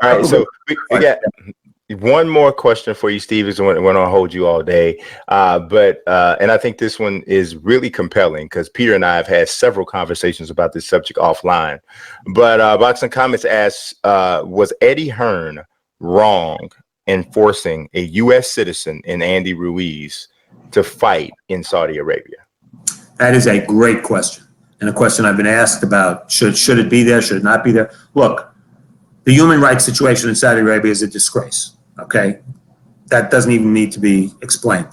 All right, so we got one more question for you, Steve. Is we're going to hold you all day, and I think this one is really compelling because Peter and I have had several conversations about this subject offline. But Boxing Comments asks, was Eddie Hearn wrong in forcing a U.S. citizen in Andy Ruiz to fight in Saudi Arabia? That is a great question, and a question I've been asked about. Should it be there? Should it not be there? Look, the human rights situation in Saudi Arabia is a disgrace. Okay, that doesn't even need to be explained.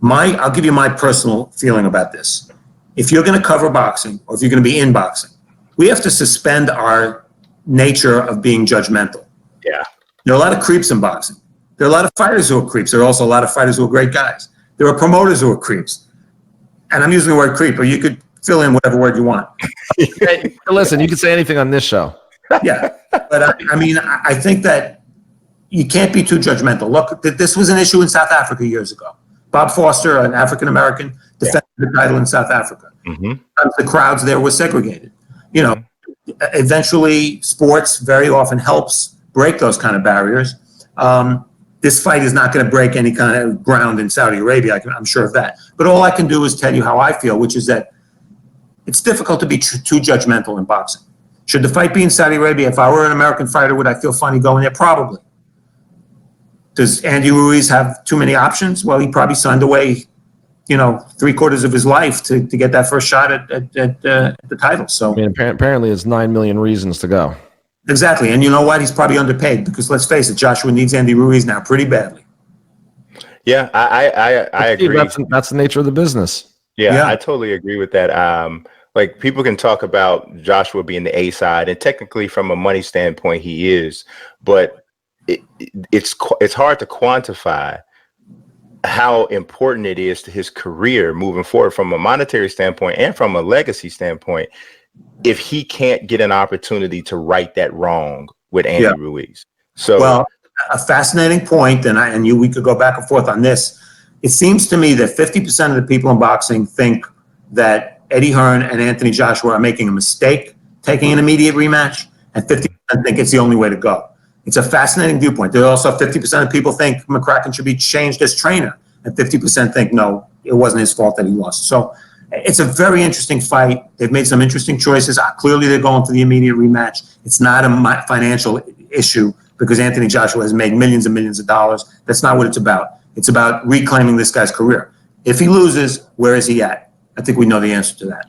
I'll give you my personal feeling about this. If you're going to cover boxing, or if you're going to be in boxing, we have to suspend our nature of being judgmental. Yeah. There are a lot of creeps in boxing. There are a lot of fighters who are creeps. There are also a lot of fighters who are great guys. There are promoters who are creeps. And I'm using the word creep, or you could fill in whatever word you want. Hey, listen, you can say anything on this show. Yeah, but I think that you can't be too judgmental. Look, this was an issue in South Africa years ago. Bob Foster, an African-American, defended the title in South Africa. Mm-hmm. The crowds there were segregated. You know, eventually sports very often helps break those kind of barriers. This fight is not going to break any kind of ground in Saudi Arabia. I'm sure of that. But all I can do is tell you how I feel, which is that it's difficult to be too judgmental in boxing. Should the fight be in Saudi Arabia? If I were an American fighter, would I feel funny going there? Probably. Does Andy Ruiz have too many options? Well, he probably signed away, 3/4 of his life to get that first shot at the title. So apparently it's 9 million reasons to go. Exactly. And you know what? He's probably underpaid because let's face it, Joshua needs Andy Ruiz now pretty badly. Yeah, I agree. That's the nature of the business. Yeah, I totally agree with that. Like people can talk about Joshua being the A side, and technically from a money standpoint, he is, but it's hard to quantify how important it is to his career moving forward from a monetary standpoint and from a legacy standpoint if he can't get an opportunity to right that wrong with Andy Ruiz. So, well, a fascinating point, and we could go back and forth on this. It seems to me that 50% of the people in boxing think that Eddie Hearn and Anthony Joshua are making a mistake taking an immediate rematch, and 50% think it's the only way to go. It's a fascinating viewpoint. There are also 50% of people think McCracken should be changed as trainer, and 50% think, no, it wasn't his fault that he lost. So it's a very interesting fight. They've made some interesting choices. Clearly, they're going for the immediate rematch. It's not a financial issue because Anthony Joshua has made millions and millions of dollars. That's not what it's about. It's about reclaiming this guy's career. If he loses, where is he at? I think we know the answer to that.